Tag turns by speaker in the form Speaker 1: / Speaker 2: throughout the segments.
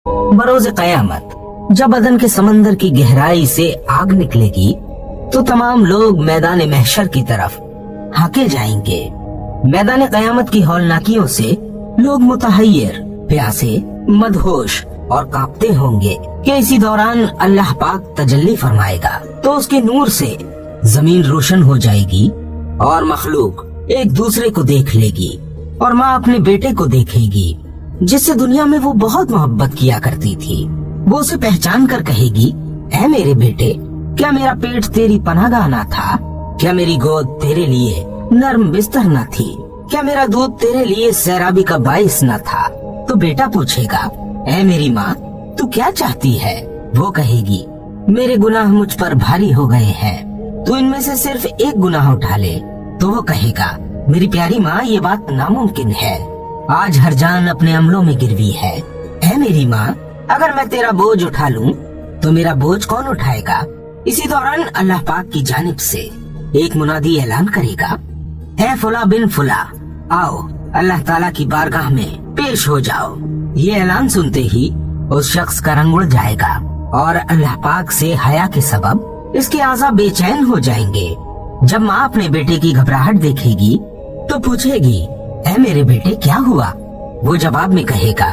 Speaker 1: बरोज़ क़यामत जब बदन के समंदर की गहराई से आग निकलेगी तो तमाम लोग मैदान महशर की तरफ हाके जाएंगे। मैदान क़यामत की हौलनाकियों से लोग मुतहय्यर, प्यासे, मदहोश और कांपते होंगे कि इसी दौरान अल्लाह पाक तजल्ली फरमाएगा तो उसके नूर से जमीन रोशन हो जाएगी और मखलूक एक दूसरे को देख लेगी और माँ अपने बेटे को देखेगी जिससे दुनिया में वो बहुत मोहब्बत किया करती थी। वो उसे पहचान कर कहेगी, ऐ मेरे बेटे, क्या मेरा पेट तेरी पनाहगाह न था? क्या मेरी गोद तेरे लिए नर्म बिस्तर न थी? क्या मेरा दूध तेरे लिए सैराबी का बाइस न था? तो बेटा पूछेगा, ऐ मेरी माँ, तू क्या चाहती है? वो कहेगी, मेरे गुनाह मुझ पर भारी हो गए हैं, तू इनमें से सिर्फ एक गुनाह उठा ले। तो वो कहेगा, मेरी प्यारी माँ, ये बात नामुमकिन है, आज हर जान अपने अमलों में गिरवी है। ऐ मेरी माँ, अगर मैं तेरा बोझ उठा लूं तो मेरा बोझ कौन उठाएगा? इसी दौरान अल्लाह पाक की जानिब से एक मुनादी ऐलान करेगा, ऐ फुला बिन फुला, आओ अल्लाह ताला की बारगाह में पेश हो जाओ। ये ऐलान सुनते ही उस शख्स का रंग उड़ जाएगा और अल्लाह पाक से हया के सबब इसके आज़ा बेचैन हो जाएंगे। जब माँ अपने बेटे की घबराहट देखेगी तो पूछेगी, ऐ मेरे बेटे, क्या हुआ? वो जवाब में कहेगा,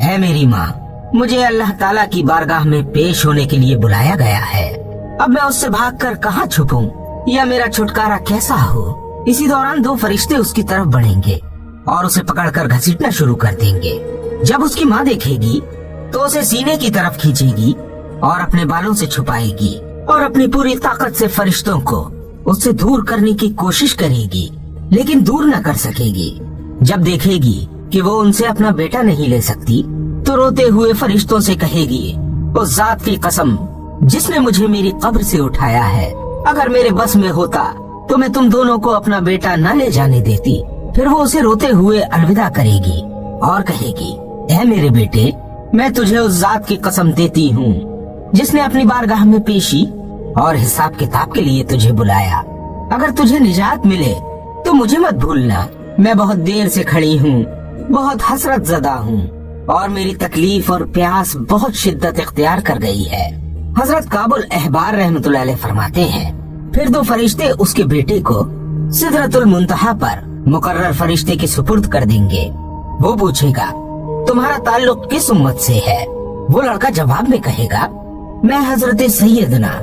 Speaker 1: ऐ मेरी माँ, मुझे अल्लाह ताला की बारगाह में पेश होने के लिए बुलाया गया है। अब मैं उससे भागकर कहाँ छुपूं या मेरा छुटकारा कैसा हो? इसी दौरान दो फरिश्ते उसकी तरफ बढ़ेंगे और उसे पकड़कर घसीटना शुरू कर देंगे। जब उसकी माँ देखेगी तो उसे सीने की तरफ खींचेगी और अपने बालों से छुपाएगी और अपनी पूरी ताकत से फरिश्तों को उससे दूर करने की कोशिश करेगी, लेकिन दूर न कर सकेगी। जब देखेगी कि वो उनसे अपना बेटा नहीं ले सकती तो रोते हुए फरिश्तों से कहेगी, उस जात की कसम जिसने मुझे मेरी कब्र से उठाया है, अगर मेरे बस में होता तो मैं तुम दोनों को अपना बेटा न ले जाने देती। फिर वो उसे रोते हुए अलविदा करेगी और कहेगी, ऐ मेरे बेटे, मैं तुझे उस जात की कसम देती हूँ जिसने अपनी बारगाह में पेशी और हिसाब किताब के लिए तुझे बुलाया। अगर तुझे निजात मिले तो मुझे मत भूलना, मैं बहुत देर से खड़ी हूँ, बहुत हसरत ज़दा हूँ और मेरी तकलीफ और प्यास बहुत शिद्दत इख्तियार कर गई है। हजरत काबुल अहबार रहमतुल्लाह अलैह फरमाते हैं, फिर दो फरिश्ते उसके बेटे को सिदरतुल मुंतहा पर मुकर्रर फरिश्ते के सुपुर्द कर देंगे। वो पूछेगा, तुम्हारा ताल्लुक किस उम्मत से है? वो लड़का जवाब में कहेगा, मैं हजरत सैयदना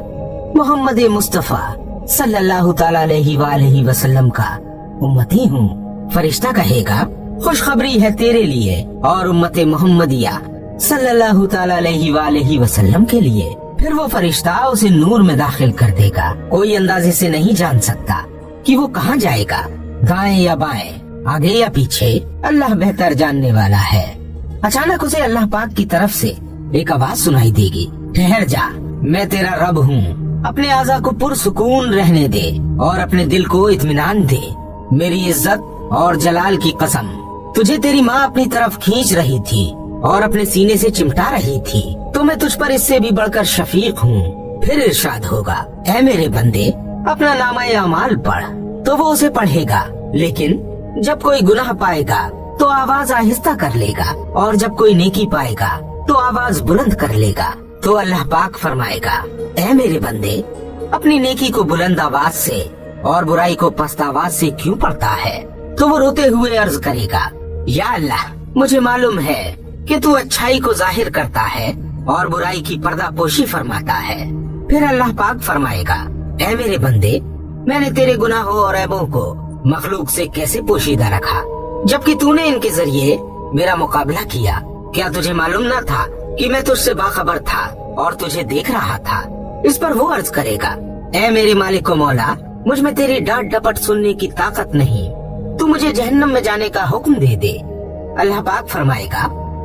Speaker 1: मोहम्मद मुस्तफा सल्लल्लाहु ताला अलैहि वसल्लम का उम्मती हूँ। फरिश्ता कहेगा, खुशखबरी है तेरे लिए और उम्मत मोहम्मदिया सल्लल्लाहु ताला अलैहि वसल्लम के लिए। फिर वो फरिश्ता उसे नूर में दाखिल कर देगा। कोई अंदाजे से नहीं जान सकता कि वो कहाँ जाएगा, दाएं या बाएं, आगे या पीछे, अल्लाह बेहतर जानने वाला है। अचानक उसे अल्लाह पाक की तरफ से एक आवाज सुनाई देगी, ठहर जा, मैं तेरा रब हूँ, अपने आज़ा को पुरसुकून रहने दे और अपने दिल को इत्मीनान दे। मेरी इज्जत और जलाल की कसम, तुझे तेरी माँ अपनी तरफ खींच रही थी और अपने सीने से चिमटा रही थी, तो मैं तुझ पर इससे भी बढ़कर शफीक हूँ। फिर इरशाद होगा, ऐ मेरे बंदे, अपना नामा अमाल पढ़। तो वो उसे पढ़ेगा, लेकिन जब कोई गुनाह पाएगा तो आवाज आहिस्ता कर लेगा और जब कोई नेकी पाएगा तो आवाज बुलंद कर लेगा। तो अल्लाह पाक फरमाएगा, ऐ मेरे बंदे, अपनी नेकी को बुलंद आवाज से और बुराई को पस्त आवाज से क्यों पढ़ता है? तो वो रोते हुए अर्ज करेगा, या अल्लाह, मुझे मालूम है कि तू अच्छाई को जाहिर करता है और बुराई की पर्दा पोशी फरमाता है। फिर अल्लाह पाक फरमाएगा, ऐ मेरे बंदे, मैंने तेरे गुनाहों और ऐबों को मखलूक से कैसे पोशीदा रखा, जबकि तूने इनके जरिए मेरा मुकाबला किया। क्या तुझे मालूम न था कि मैं तुझसे बाखबर था और तुझे देख रहा था? इस पर वो अर्ज करेगा, ऐ मेरे मालिक मौला, मुझ में तेरी डांट डपट सुनने की ताकत नहीं, तू मुझे जहन्नम में जाने का हुक्म दे दे। अल्लाह पाक फरमाएगा,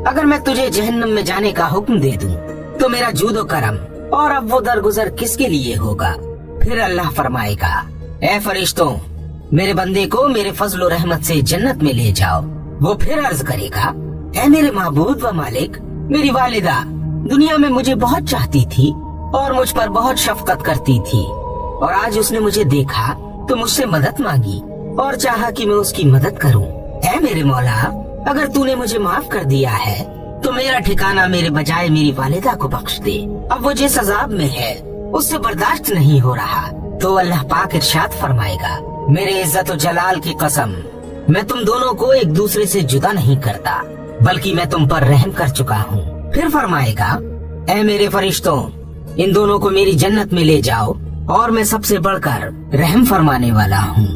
Speaker 1: अगर मैं तुझे जहन्नम में जाने का हुक्म दे दूं तो मेरा जूदो करम और अब वो दरगुजर किसके लिए होगा? फिर अल्लाह फरमाएगा, ऐ फरिश्तों, मेरे बंदे को मेरे फजल और रहमत से जन्नत में ले जाओ। वो फिर अर्ज करेगा, ऐ मेरे महबूब व मालिक, मेरी वालिदा दुनिया में मुझे बहुत चाहती थी और मुझ पर बहुत शफकत करती थी, और आज उसने मुझे देखा तो मुझसे मदद मांगी और चाहा कि मैं उसकी मदद करूं। ऐ मेरे मौला, अगर तूने मुझे माफ कर दिया है तो मेरा ठिकाना मेरे बजाय मेरी वालिदा को बख्श दे। अब वो जिस अजाब में है उससे बर्दाश्त नहीं हो रहा। तो अल्लाह पाक इरशाद फरमाएगा, मेरे इज्जत और जलाल की कसम, मैं तुम दोनों को एक दूसरे से जुदा नहीं करता, बल्कि मैं तुम पर रहम कर चुका हूँ। फिर फरमाएगा, ऐ मेरे फरिश्तों, इन दोनों को मेरी जन्नत में ले जाओ और मैं सबसे बढ़कर रहम फरमाने वाला हूँ।